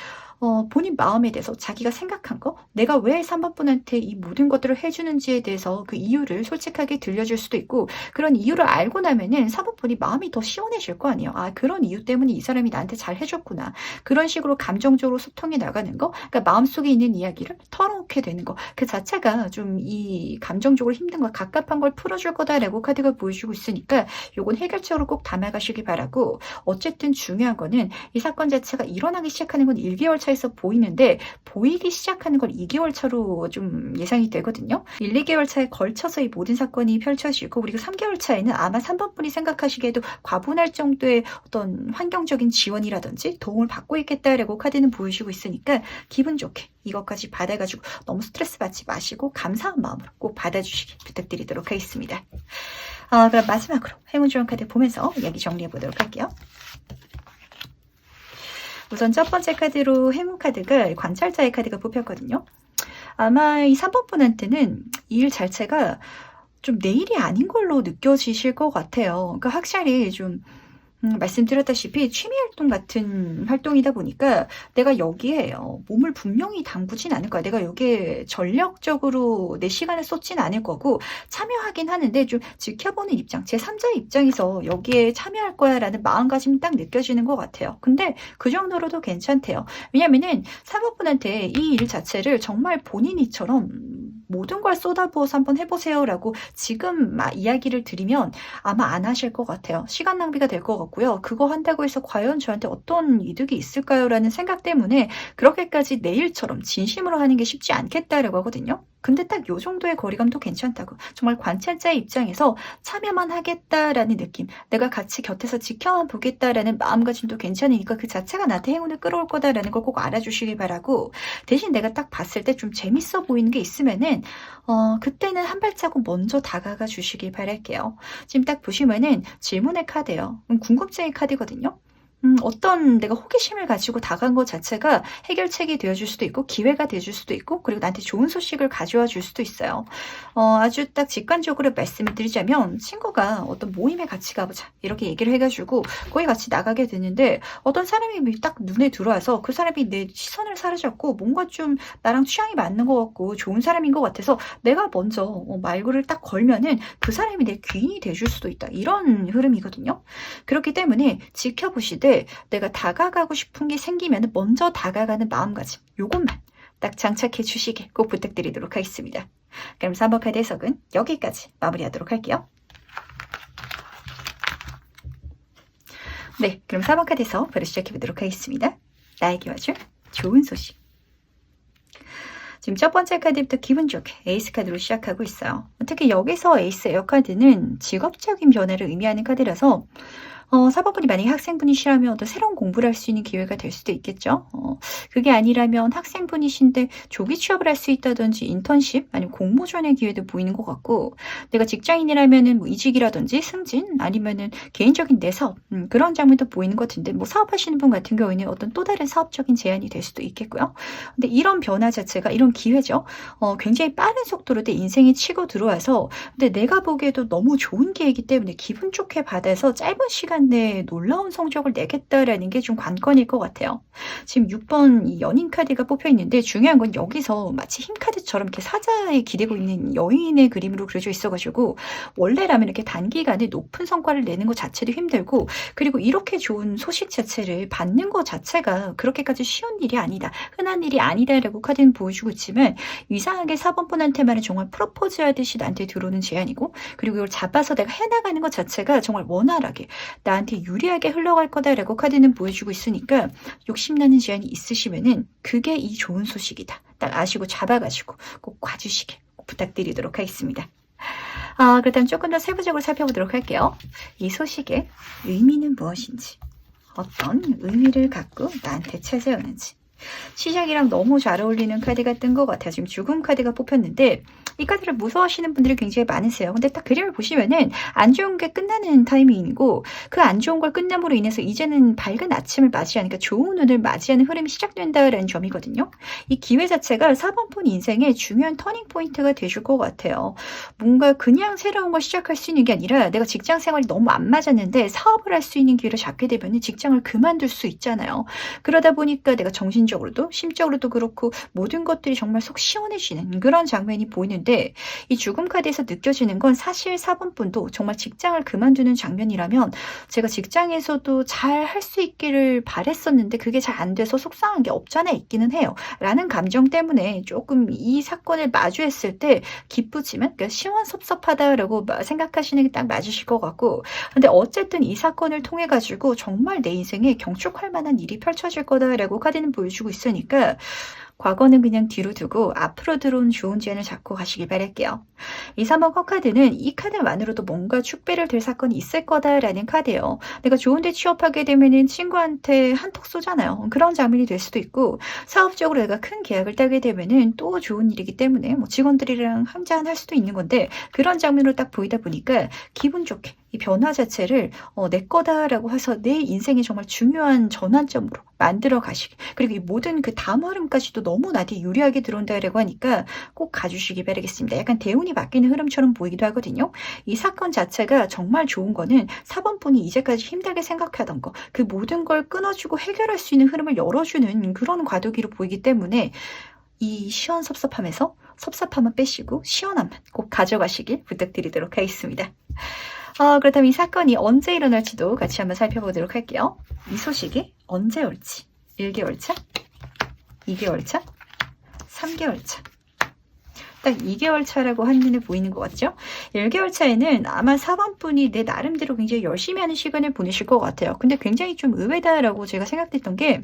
본인 마음에 대해서 자기가 생각한 거, 내가 왜 3번 분한테 이 모든 것들을 해주는지에 대해서 그 이유를 솔직하게 들려줄 수도 있고, 그런 이유를 알고 나면은 3번 분이 마음이 더 시원해질 거 아니에요. 아, 그런 이유 때문에 이 사람이 나한테 잘 해줬구나. 그런 식으로 감정적으로 소통이 나가는 거, 그러니까 마음속에 있는 이야기를 털어놓게 되는 거, 그 자체가 좀 이 감정적으로 힘든 거, 갑갑한 걸 풀어줄 거다라고 카드가 보여주고 있으니까 요건 해결책으로 꼭 담아가시기 바라고, 어쨌든 중요한 거는 이 사건 자체가 일어나기 시작하는 건 1개월 차에서 보이는데 보이기 시작하는 건 2개월 차로 좀 예상이 되거든요. 1, 2개월 차에 걸쳐서 이 모든 사건이 펼쳐지고 그리고 3개월 차에는 아마 3번 분이 생각하시기에도 과분할 정도의 어떤 환경적인 지원이라든지 도움을 받고 있겠다라고 카드는 보여주고 있으니까 기분 좋게 이것까지 받아가지고 너무 스트레스 받지 마시고 감사한 마음으로 꼭 받아주시기 부탁드리도록 하겠습니다. 그럼 마지막으로 행운 좋은 카드 보면서 이야기 정리해 보도록 할게요. 우선 첫 번째 카드로 행운 카드가 관찰자의 카드가 뽑혔거든요. 아마 이 3번 분한테는 이 일 자체가 좀 내 일이 아닌 걸로 느껴지실 것 같아요. 그러니까 확실히 좀 말씀드렸다시피 취미활동 같은 활동이다 보니까 내가 여기에 몸을 분명히 담그진 않을 거야. 내가 여기에 전력적으로 내 시간을 쏟진 않을 거고 참여하긴 하는데 좀 지켜보는 입장, 제3자의 입장에서 여기에 참여할 거야 라는 마음가짐이 딱 느껴지는 것 같아요. 근데 그 정도로도 괜찮대요. 왜냐면은 사모분한테 이 일 자체를 정말 본인이처럼 모든 걸 쏟아부어서 한번 해보세요 라고 지금 막 이야기를 드리면 아마 안 하실 것 같아요. 시간 낭비가 될 것 같고요. 그거 한다고 해서 과연 저한테 어떤 이득이 있을까요? 라는 생각 때문에 그렇게까지 내 일처럼 진심으로 하는 게 쉽지 않겠다라고 하거든요. 근데 딱 요 정도의 거리감도 괜찮다고. 정말 관찰자의 입장에서 참여만 하겠다라는 느낌, 내가 같이 곁에서 지켜만 보겠다라는 마음가짐도 괜찮으니까 그 자체가 나한테 행운을 끌어올 거다라는 걸 꼭 알아주시길 바라고, 대신 내가 딱 봤을 때 좀 재밌어 보이는 게 있으면은 그때는 한 발자국 먼저 다가가 주시길 바랄게요. 지금 딱 보시면은 질문의 카드예요. 궁금증의 카드거든요. 어떤 내가 호기심을 가지고 다가간 것 자체가 해결책이 되어줄 수도 있고 기회가 되어줄 수도 있고 그리고 나한테 좋은 소식을 가져와 줄 수도 있어요. 아주 딱 직관적으로 말씀을 드리자면 친구가 어떤 모임에 같이 가보자 이렇게 얘기를 해가지고 거기 같이 나가게 됐는데 어떤 사람이 딱 눈에 들어와서 그 사람이 내 시선을 사로잡고 뭔가 좀 나랑 취향이 맞는 것 같고 좋은 사람인 것 같아서 내가 먼저 말구를 딱 걸면은 그 사람이 내 귀인이 돼줄 수도 있다. 이런 흐름이거든요. 그렇기 때문에 지켜보시되 내가 다가가고 싶은 게 생기면 먼저 다가가는 마음가짐, 요것만 딱 장착해 주시길 꼭 부탁드리도록 하겠습니다. 그럼 3번 카드 해석은 여기까지 마무리하도록 할게요. 네, 그럼 4번 카드 해석 바로 시작해 보도록 하겠습니다. 나에게 와줄 좋은 소식. 지금 첫 번째 카드부터 기분 좋게 에이스 카드로 시작하고 있어요. 특히 여기서 에이스 에어 카드는 직업적인 변화를 의미하는 카드라서 4번분이 만약에 학생분이시라면 또 새로운 공부를 할 수 있는 기회가 될 수도 있겠죠. 그게 아니라면 학생분이신데 조기 취업을 할 수 있다든지 인턴십 아니면 공모전의 기회도 보이는 것 같고, 내가 직장인이라면은 뭐 이직이라든지 승진 아니면은 개인적인 내 사업 그런 장면도 보이는 것 같은데, 뭐 사업하시는 분 같은 경우에는 어떤 또 다른 사업적인 제안이 될 수도 있겠고요. 근데 이런 변화 자체가 이런 기회죠. 굉장히 빠른 속도로 내 인생에 치고 들어와서 근데 내가 보기에도 너무 좋은 기회이기 때문에 기분 좋게 받아서 짧은 시간 내에 놀라운 성적을 내겠다라는 게 좀 관건일 것 같아요. 지금 6번 이 연인 카드가 뽑혀 있는데 중요한 건 여기서 마치 힘 카드처럼 이렇게 사자에 기대고 있는 여인의 그림으로 그려져 있어가지고 원래라면 이렇게 단기간에 높은 성과를 내는 것 자체도 힘들고, 그리고 이렇게 좋은 소식 자체를 받는 것 자체가 그렇게까지 쉬운 일이 아니다, 흔한 일이 아니다라고 카드는 보여주고 있지만 이상하게 4번 분한테만은 정말 프로포즈 하듯이 나한테 들어오는 제안이고, 그리고 이걸 잡아서 내가 해나가는 것 자체가 정말 원활하게 나한테 유리하게 흘러갈 거다라고 카드는 보여주고 있으니까 욕심나는 제안이 있으시면은 그게 이 좋은 소식이다 딱 아시고 잡아가지고 꼭 봐주시길 부탁드리도록 하겠습니다. 그렇다면 조금 더 세부적으로 살펴보도록 할게요. 이 소식의 의미는 무엇인지. 어떤 의미를 갖고 나한테 찾아오는지. 시작이랑 너무 잘 어울리는 카드가 뜬 것 같아요. 지금 죽음 카드가 뽑혔는데 이 카드를 무서워하시는 분들이 굉장히 많으세요. 근데 딱 그림을 보시면은 안 좋은 게 끝나는 타이밍이고 그 안 좋은 걸 끝남으로 인해서 이제는 밝은 아침을 맞이하니까 좋은 운을 맞이하는 흐름이 시작된다라는 점이거든요. 이 기회 자체가 4번 분 인생의 중요한 터닝 포인트가 되줄 것 같아요. 뭔가 그냥 새로운 걸 시작할 수 있는 게 아니라 내가 직장 생활이 너무 안 맞았는데 사업을 할 수 있는 기회를 잡게 되면 직장을 그만둘 수 있잖아요. 그러다 보니까 내가 정신적으로도 심적으로도 그렇고 모든 것들이 정말 속 시원해지는 그런 장면이 보이는데 이 죽음 카드에서 느껴지는 건 사실 4번 분도 정말 직장을 그만두는 장면이라면 제가 직장에서도 잘 할 수 있기를 바랬었는데 그게 잘 안 돼서 속상한 게 없잖아 있기는 해요. 라는 감정 때문에 조금 이 사건을 마주했을 때 기쁘지만 그러니까 시원섭섭하다라고 생각하시는 게 딱 맞으실 것 같고 근데 어쨌든 이 사건을 통해 가지고 정말 내 인생에 경축할 만한 일이 펼쳐질 거다라고 카드는 보여주고 있으니까 과거는 그냥 뒤로 두고 앞으로 들어온 좋은 제안을 잡고 가시길 바랄게요. 이 3번 컵카드는 이 카드만으로도 뭔가 축배를 될 사건이 있을 거다라는 카드예요. 내가 좋은 데 취업하게 되면은 친구한테 한턱 쏘잖아요. 그런 장면이 될 수도 있고 사업적으로 내가 큰 계약을 따게 되면은 또 좋은 일이기 때문에 뭐 직원들이랑 한잔할 수도 있는 건데 그런 장면으로 딱 보이다 보니까 기분 좋게 이 변화 자체를 내 거다라고 해서 내 인생이 정말 중요한 전환점으로 만들어 가시기 그리고 이 모든 그 다음 흐름까지도 너무 나한테 유리하게 들어온다라고 하니까 꼭 가주시기 바라겠습니다. 약간 대운이 바뀌는 흐름처럼 보이기도 하거든요. 이 사건 자체가 정말 좋은 거는 4번 분이 이제까지 힘들게 생각하던 거 그 모든 걸 끊어주고 해결할 수 있는 흐름을 열어주는 그런 과도기로 보이기 때문에 이 시원섭섭함에서 섭섭함은 빼시고 시원함만 꼭 가져가시길 부탁드리도록 하겠습니다. 그렇다면 이 사건이 언제 일어날지도 같이 한번 살펴보도록 할게요. 이 소식이 언제 올지 1개월 차, 2개월 차, 3개월 차. 딱 2개월 차라고 한눈에 보이는 것 같죠? 1개월 차에는 아마 4번 분이 내 나름대로 굉장히 열심히 하는 시간을 보내실 것 같아요. 근데 굉장히 좀 의외다라고 제가 생각했던 게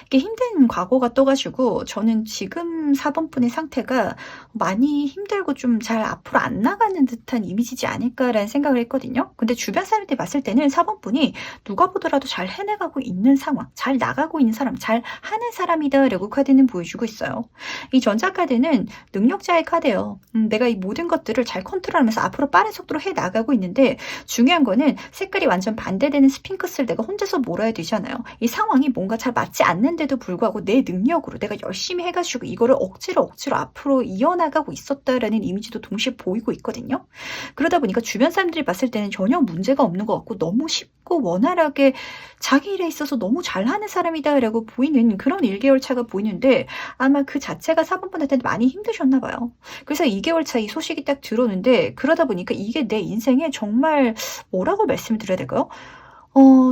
이게 힘든 과거가 떠가지고 저는 지금 4번 분의 상태가 많이 힘들고 좀 잘 앞으로 안 나가는 듯한 이미지지 않을까라는 생각을 했거든요. 근데 주변 사람들이 봤을 때는 4번 분이 누가 보더라도 잘 해내가고 있는 상황, 잘 나가고 있는 사람, 잘 하는 사람이다라고 카드는 보여주고 있어요. 이 전자카드는 능력자의 카드예요. 내가 이 모든 것들을 잘 컨트롤하면서 앞으로 빠른 속도로 해 나가고 있는데 중요한 거는 색깔이 완전 반대되는 스핑크스를 내가 혼자서 몰아야 되잖아요. 이 상황이 뭔가 잘 맞지 않는데도 불구하고 내 능력으로 내가 열심히 해가지고 이거를 억지로 앞으로 이어나가고 있었다라는 이미지도 동시에 보이고 있거든요. 그러다 보니까 주변 사람들이 봤을 때는 전혀 문제가 없는 것 같고 너무 쉽고 원활하게 자기 일에 있어서 너무 잘하는 사람이다라고 보이는 그런 1개월 차가 보이는데 아마 그 자체가 4번 분한테 많이 힘드셨나 봐요. 그래서 2개월 차 이 소식이 딱 들어오는데 그러다 보니까 이게 내 인생에 정말 뭐라고 말씀을 드려야 될까요?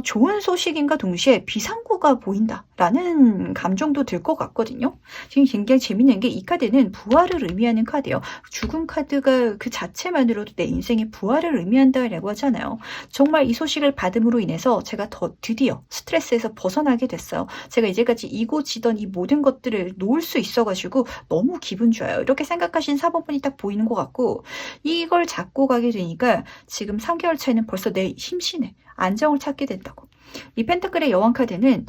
좋은 소식인가 동시에 비상구가 보인다라는 감정도 들 것 같거든요. 지금 굉장히 재밌는 게 이 카드는 부활을 의미하는 카드예요. 죽음 카드가 그 자체만으로도 내 인생의 부활을 의미한다라고 하잖아요. 정말 이 소식을 받음으로 인해서 제가 드디어 스트레스에서 벗어나게 됐어요. 제가 이제까지 이고지던 이 모든 것들을 놓을 수 있어가지고 너무 기분 좋아요. 이렇게 생각하신 4번 분이 딱 보이는 것 같고 이걸 잡고 가게 되니까 지금 3개월 차에는 벌써 내 심신에 안정을 찾게 된다고. 이 펜타클의 여왕 카드는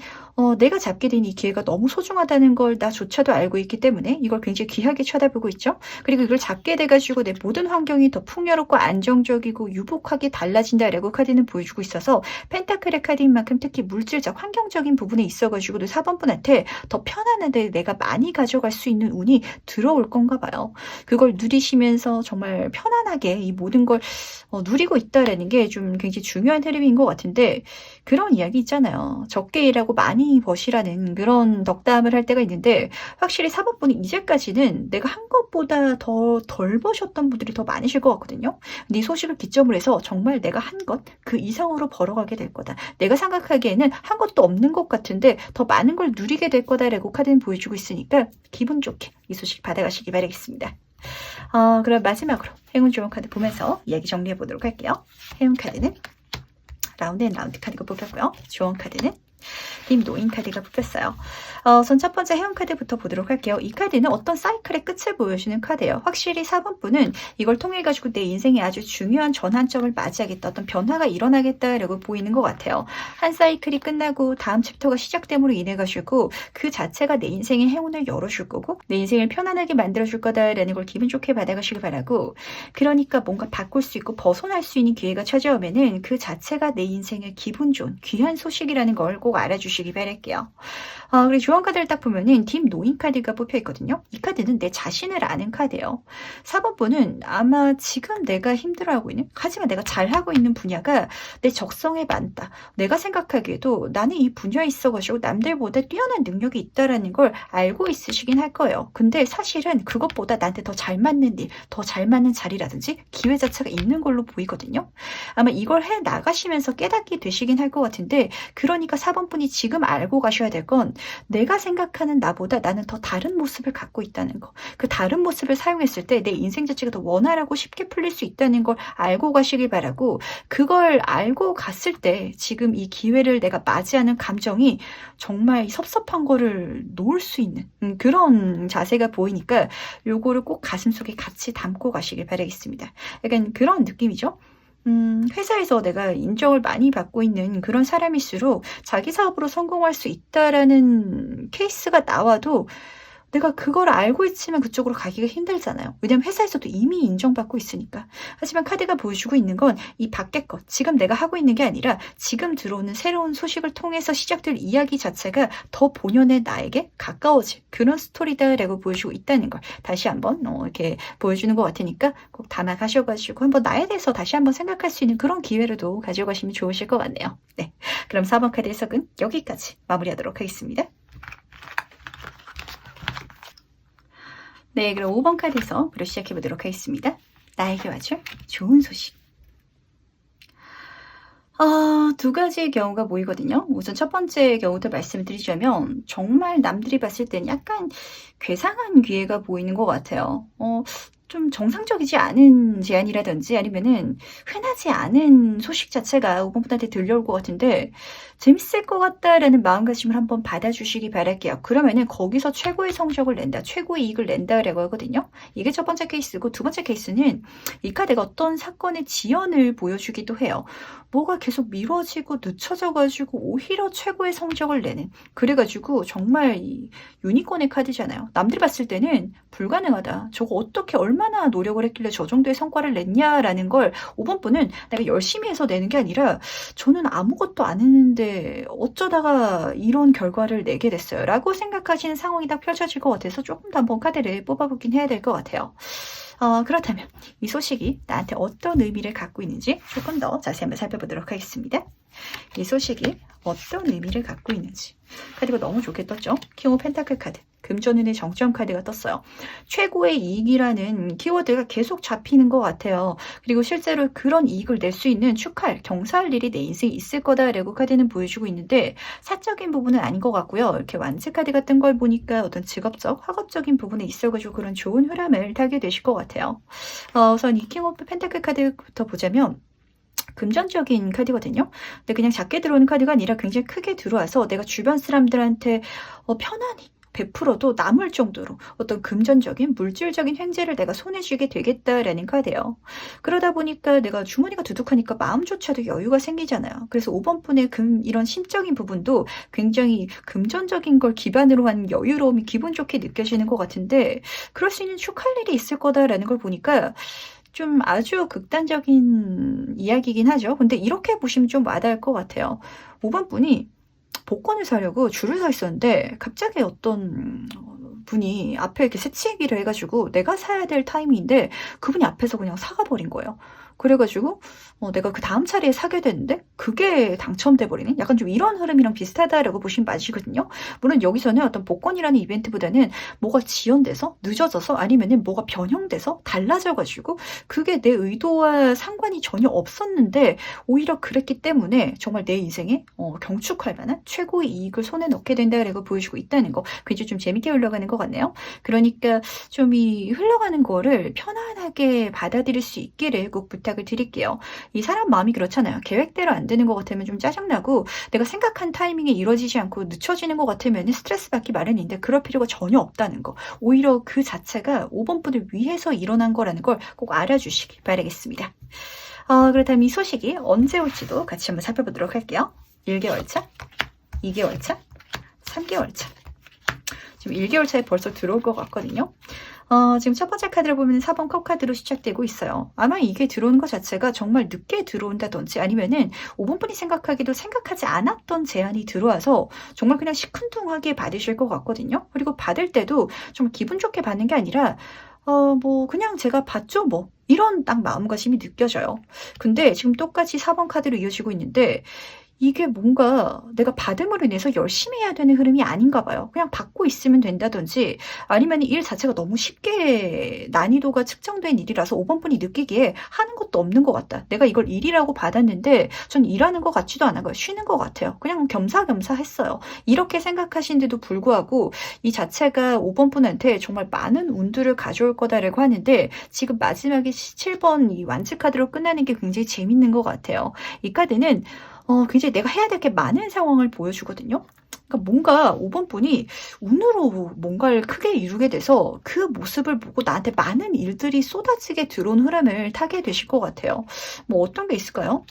내가 잡게 된 이 기회가 너무 소중하다는 걸 나조차도 알고 있기 때문에 이걸 굉장히 귀하게 쳐다보고 있죠. 그리고 이걸 잡게 돼가지고 내 모든 환경이 더 풍요롭고 안정적이고 유복하게 달라진다라고 카드는 보여주고 있어서 펜타클의 카드인 만큼 특히 물질적 환경적인 부분에 있어가지고 4번 분한테 더 편안한데 내가 많이 가져갈 수 있는 운이 들어올 건가 봐요. 그걸 누리시면서 정말 편안하게 이 모든 걸 누리고 있다라는 게 좀 굉장히 중요한 흐름인 것 같은데 그런 이야기 있잖아요. 적게 일하고 많이 버시라는 그런 덕담을 할 때가 있는데 확실히 4번 분이 이제까지는 내가 한 것보다 더 덜 버셨던 분들이 더 많으실 것 같거든요. 근데 이 소식을 기점으로 해서 정말 내가 한 것 그 이상으로 벌어가게 될 거다. 내가 생각하기에는 한 것도 없는 것 같은데 더 많은 걸 누리게 될 거다라고 카드는 보여주고 있으니까 기분 좋게 이 소식 받아가시기 바라겠습니다. 그럼 마지막으로 행운 좋은 카드 보면서 이야기 정리해 보도록 할게요. 행운 카드는 라운드 앤 라운드 카드가 뽑혔고요. 조언 카드는 팀 노인 카드가 뽑혔어요. 우선 첫 번째 회원 카드부터 보도록 할게요. 이 카드는 어떤 사이클의 끝을 보여주는 카드예요. 확실히 4번 분은 이걸 통해 가지고 내 인생에 아주 중요한 전환점을 맞이하겠다, 어떤 변화가 일어나겠다라고 보이는 것 같아요. 한 사이클이 끝나고 다음 챕터가 시작됨으로 인해 가지고 그 자체가 내 인생의 행운을 열어줄 거고 내 인생을 편안하게 만들어줄 거다라는 걸 기분 좋게 받아가시길 바라고, 그러니까 뭔가 바꿀 수 있고 벗어날 수 있는 기회가 찾아오면은 그 자체가 내 인생의 기분 좋은 귀한 소식이라는 걸 꼭 알아주시기 바랄게요. 그리고 조언 카드를 딱 보면은 팀 노인 카드가 뽑혀 있거든요. 이 카드는 내 자신을 아는 카드예요. 4번 분은 아마 지금 내가 힘들어하고 있는, 하지만 내가 잘하고 있는 분야가 내 적성에 맞다, 내가 생각하기에도 나는 이 분야에 있어가지고 남들보다 뛰어난 능력이 있다라는 걸 알고 있으시긴 할 거예요. 근데 사실은 그것보다 나한테 더 잘 맞는 일, 더 잘 맞는 자리라든지 기회 자체가 있는 걸로 보이거든요. 아마 이걸 해 나가시면서 깨닫게 되시긴 할 것 같은데, 그러니까 4번 분이 지금 알고 가셔야 될 건 내가 생각하는 나보다 나는 더 다른 모습을 갖고 있다는 거. 그 다른 모습을 사용했을 때 내 인생 자체가 더 원활하고 쉽게 풀릴 수 있다는 걸 알고 가시길 바라고, 그걸 알고 갔을 때 지금 이 기회를 내가 맞이하는 감정이 정말 섭섭한 거를 놓을 수 있는 그런 자세가 보이니까 요거를 꼭 가슴속에 같이 담고 가시길 바라겠습니다. 약간 그런 느낌이죠. 회사에서 내가 인정을 많이 받고 있는 그런 사람일수록 자기 사업으로 성공할 수 있다라는 케이스가 나와도 내가 그걸 알고 있지만 그쪽으로 가기가 힘들잖아요. 왜냐면 회사에서도 이미 인정받고 있으니까. 하지만 카드가 보여주고 있는 건 이 밖의 것, 지금 내가 하고 있는 게 아니라 지금 들어오는 새로운 소식을 통해서 시작될 이야기 자체가 더 본연의 나에게 가까워질 그런 스토리다라고 보여주고 있다는 걸 다시 한번 이렇게 보여주는 것 같으니까 꼭 담아가셔가지고 한번 나에 대해서 다시 한번 생각할 수 있는 그런 기회로도 가져가시면 좋으실 것 같네요. 네, 그럼 4번 카드 해석은 여기까지 마무리하도록 하겠습니다. 네, 그럼 5번 카드에서 바로 시작해 보도록 하겠습니다. 나에게 와줄 좋은 소식. 두 가지의 경우가 보이거든요. 우선 첫 번째 경우부터 말씀을 드리자면 정말 남들이 봤을 때는 약간 괴상한 기회가 보이는 것 같아요. 좀 정상적이지 않은 제안이라든지 아니면은 흔하지 않은 소식 자체가 5번 분한테 들려올 것 같은데 재밌을 것 같다라는 마음가짐을 한번 받아주시기 바랄게요. 그러면은 거기서 최고의 성적을 낸다, 최고의 이익을 낸다라고 하거든요. 이게 첫 번째 케이스고, 두 번째 케이스는 이 카드가 어떤 사건의 지연을 보여주기도 해요. 뭐가 계속 미뤄지고 늦춰져가지고 오히려 최고의 성적을 내는, 그래가지고 정말 이 유니콘의 카드잖아요. 남들이 봤을 때는 불가능하다, 저거 어떻게 얼마나 노력을 했길래 저 정도의 성과를 냈냐라는 걸 5번 분은 내가 열심히 해서 내는 게 아니라 저는 아무것도 안 했는데 어쩌다가 이런 결과를 내게 됐어요 라고 생각하시는 상황이 딱 펼쳐질 것 같아서 조금 더 한번 카드를 뽑아보긴 해야 될 것 같아요. 그렇다면 이 소식이 나한테 어떤 의미를 갖고 있는지 조금 더 자세히 한번 살펴보도록 하겠습니다. 이 소식이 어떤 의미를 갖고 있는지. 카드가 너무 좋게 떴죠? 킹 오브 펜타클 카드, 금전운의 정점 카드가 떴어요. 최고의 이익이라는 키워드가 계속 잡히는 것 같아요. 그리고 실제로 그런 이익을 낼 수 있는 축하할, 경사할 일이 내 인생에 있을 거다라고 카드는 보여주고 있는데 사적인 부분은 아닌 것 같고요. 이렇게 완즈 카드 같은 걸 보니까 어떤 직업적, 학업적인 부분에 있어가지고 그런 좋은 흐름을 타게 되실 것 같아요. 우선 이 킹 오브 펜타클 카드부터 보자면 금전적인 카드거든요. 근데 그냥 작게 들어오는 카드가 아니라 굉장히 크게 들어와서 내가 주변 사람들한테 편안히 베풀어도 남을 정도로 어떤 금전적인, 물질적인 횡재를 내가 손에 쥐게 되겠다라는 카드예요. 그러다 보니까 내가 주머니가 두둑하니까 마음조차도 여유가 생기잖아요. 그래서 5번 분의 이런 심적인 부분도 굉장히 금전적인 걸 기반으로 한 여유로움이 기분 좋게 느껴지는 것 같은데, 그럴 수 있는 축하할 일이 있을 거다라는 걸 보니까 좀 아주 극단적인 이야기이긴 하죠. 근데 이렇게 보시면 좀 와닿을 것 같아요. 5번 분이 복권을 사려고 줄을 서 있었는데 갑자기 어떤 분이 앞에 이렇게 새치기를 해가지고 내가 사야 될 타이밍인데 그분이 앞에서 그냥 사가 버린 거예요. 그래가지고 내가 그 다음 차례에 사게 됐는데 그게 당첨돼 버리는, 약간 좀 이런 흐름이랑 비슷하다라고 보시면 맞으시거든요. 물론 여기서는 어떤 복권이라는 이벤트보다는 뭐가 지연돼서 늦어져서 아니면은 뭐가 변형돼서 달라져가지고 그게 내 의도와 상관이 전혀 없었는데 오히려 그랬기 때문에 정말 내 인생에 경축할 만한 최고의 이익을 손에 넣게 된다라고 보여주고 있다는 거, 굉장히 좀 재밌게 흘러가는 것 것 같네요. 그러니까 좀 이 흘러가는 거를 편안하게 받아들일 수 있기를 꼭 부탁을 드릴게요. 이 사람 마음이 그렇잖아요. 계획대로 안 되는 것 같으면 좀 짜증나고 내가 생각한 타이밍에 이루어지지 않고 늦춰지는 것 같으면 스트레스 받기 마련인데 그럴 필요가 전혀 없다는 거. 오히려 그 자체가 5번 분을 위해서 일어난 거라는 걸 꼭 알아주시기 바라겠습니다. 그렇다면 이 소식이 언제 올지도 같이 한번 살펴보도록 할게요. 1개월 차, 2개월 차, 3개월 차. 지금 1개월 차에 벌써 들어올 것 같거든요. 지금 첫 번째 카드를 보면 4번 컵 카드로 시작되고 있어요. 아마 이게 들어오는 것 자체가 정말 늦게 들어온다든지 아니면은 5번 분이 생각하기도 생각하지 않았던 제안이 들어와서 정말 그냥 시큰둥하게 받으실 것 같거든요. 그리고 받을 때도 좀 기분 좋게 받는 게 아니라 뭐 그냥 제가 받죠 뭐. 이런 딱 마음가짐이 느껴져요. 근데 지금 똑같이 4번 카드로 이어지고 있는데 이게 뭔가 내가 받음으로 인해서 열심히 해야 되는 흐름이 아닌가 봐요. 그냥 받고 있으면 된다든지 아니면 일 자체가 너무 쉽게 난이도가 측정된 일이라서 5번 분이 느끼기에 하는 것도 없는 것 같다. 내가 이걸 일이라고 받았는데 전 일하는 것 같지도 않아요. 쉬는 것 같아요. 그냥 겸사겸사 했어요. 이렇게 생각하신데도 불구하고 이 자체가 5번 분한테 정말 많은 운들을 가져올 거다라고 하는데 지금 마지막에 7번 이 완즈 카드로 끝나는 게 굉장히 재밌는 것 같아요. 이 카드는 굉장히 내가 해야 될 게 많은 상황을 보여주거든요. 그러니까 뭔가 5번 분이 운으로 뭔가를 크게 이루게 돼서 그 모습을 보고 나한테 많은 일들이 쏟아지게 들어온 흐름을 타게 되실 것 같아요. 뭐 어떤 게 있을까요?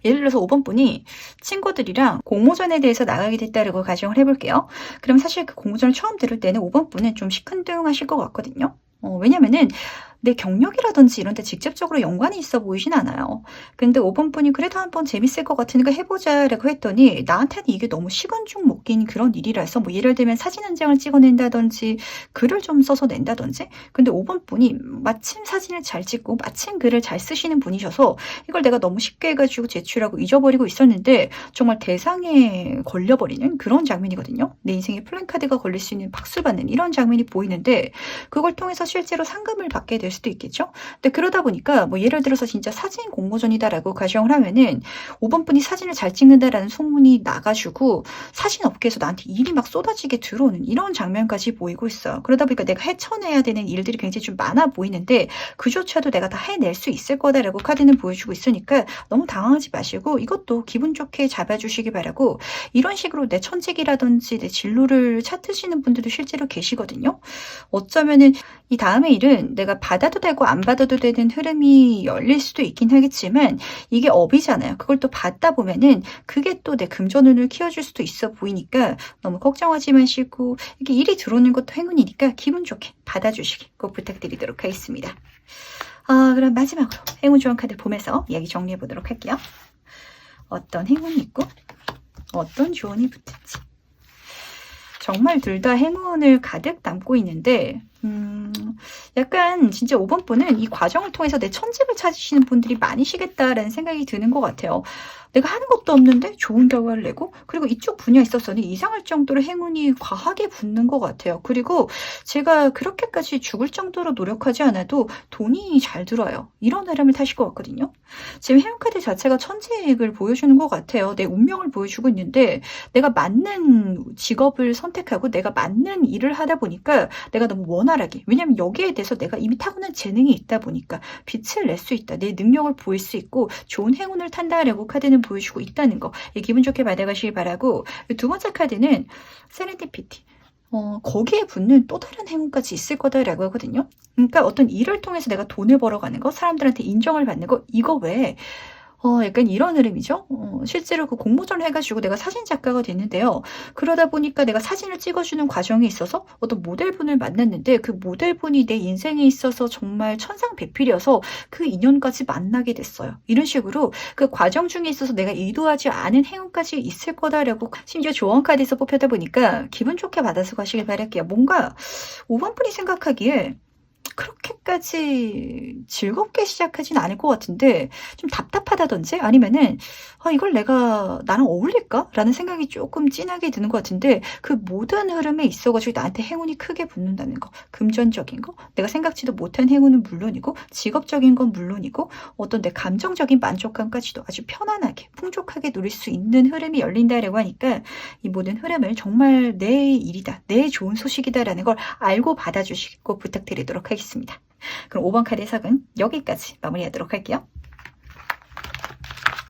예를 들어서 5번 분이 친구들이랑 공모전에 대해서 나가게 됐다고 가정을 해볼게요. 그럼 사실 그 공모전을 처음 들을 때는 5번 분은 좀 시큰둥하실 것 같거든요. 왜냐면은 내 경력이라든지 이런 데 직접적으로 연관이 있어 보이진 않아요. 근데 5번 분이 그래도 한번 재밌을 것 같으니까 해보자라고 했더니 나한테는 이게 너무 식은죽 먹긴 그런 일이라서 뭐 예를 들면 사진 한 장을 찍어낸다든지 글을 좀 써서 낸다든지 근데 5번 분이 마침 사진을 잘 찍고 마침 글을 잘 쓰시는 분이셔서 이걸 내가 너무 쉽게 해가지고 제출하고 잊어버리고 있었는데 정말 대상에 걸려버리는 그런 장면이거든요. 내 인생에 플랜카드가 걸릴 수 있는 박수 받는 이런 장면이 보이는데 그걸 통해서 실제로 상금을 받게 될 수도 있겠죠. 근데 그러다 보니까 뭐 예를 들어서 진짜 사진 공모전이다라고 가정을 하면은 5번 분이 사진을 잘 찍는다라는 소문이 나가지고 사진 업계에서 나한테 일이 막 쏟아지게 들어오는 이런 장면까지 보이고 있어요. 그러다 보니까 내가 헤쳐내야 되는 일들이 굉장히 좀 많아 보이는데 그조차도 내가 다 해낼 수 있을 거다라고 카드는 보여주고 있으니까 너무 당황하지 마시고 이것도 기분 좋게 잡아주시기 바라고 이런 식으로 내 천직이라든지 내 진로를 찾으시는 분들도 실제로 계시거든요. 어쩌면은 이 다음의 일은 내가 받아도 되고 안 받아도 되는 흐름이 열릴 수도 있긴 하겠지만 이게 업이잖아요. 그걸 또 받다 보면은 그게 또 내 금전운을 키워줄 수도 있어 보이니까 너무 걱정하지 마시고 이게 일이 들어오는 것도 행운이니까 기분 좋게 받아주시기 꼭 부탁드리도록 하겠습니다. 그럼 마지막으로 행운 조언 카드 보면서 이야기 정리해 보도록 할게요. 어떤 행운이 있고 어떤 조언이 붙을지. 정말 둘 다 행운을 가득 담고 있는데 약간 진짜 5번 분은 이 과정을 통해서 내 천직을 찾으시는 분들이 많으시겠다라는 생각이 드는 것 같아요. 내가 하는 것도 없는데 좋은 결과를 내고 그리고 이쪽 분야에 있어서는 이상할 정도로 행운이 과하게 붙는 것 같아요. 그리고 제가 그렇게까지 죽을 정도로 노력하지 않아도 돈이 잘 들어요. 이런 흐름을 타실 것 같거든요. 지금 행운카드 자체가 천직을 보여주는 것 같아요. 내 운명을 보여주고 있는데 내가 맞는 직업을 선택하고 내가 맞는 일을 하다 보니까 내가 너무 원활하게 왜냐면 여기에 대해서 내가 이미 타고난 재능이 있다 보니까 빛을 낼 수 있다. 내 능력을 보일 수 있고 좋은 행운을 탄다라고 카드는 보여주고 있다는 거 기분 좋게 받아가시길 바라고 두 번째 카드는 세렌디피티 거기에 붙는 또 다른 행운까지 있을 거다라고 하거든요. 그러니까 어떤 일을 통해서 내가 돈을 벌어가는 거 사람들한테 인정을 받는 거 이거 외에 약간 이런 흐름이죠. 실제로 그 공모전을 해가지고 내가 사진 작가가 됐는데요. 그러다 보니까 내가 사진을 찍어주는 과정에 있어서 어떤 모델분을 만났는데 그 모델분이 내 인생에 있어서 정말 천상배필이어서 그 인연까지 만나게 됐어요. 이런 식으로 그 과정 중에 있어서 내가 의도하지 않은 행운까지 있을 거다라고 심지어 조언 카드에서 뽑혔다 보니까 기분 좋게 받아서 가시길 바랄게요. 뭔가 5번 분이 생각하기에 그렇게까지 즐겁게 시작하진 않을 것 같은데 좀 답답하다든지 아니면은 '아 이걸 내가 나랑 어울릴까?'라는 생각이 쪼끔 진하게 드는 것 같은데 그 모든 흐름에 있어 가지고 나한테 행운이 크게 붙는다는 거, 금전적인 거, 내가 생각지도 못한 행운은 물론이고 직업적인 건 물론이고 어떤 내 감정적인 만족감까지도 아주 편안하게 풍족하게 누릴 수 있는 흐름이 열린다라고 하니까 이 모든 흐름을 정말 '내 일이다. 내 좋은 소식이다.'라는 걸 알고 받아주시고 부탁드리도록 하겠습니다. 그럼 5번 카드 해석은 여기까지 마무리하도록 할게요.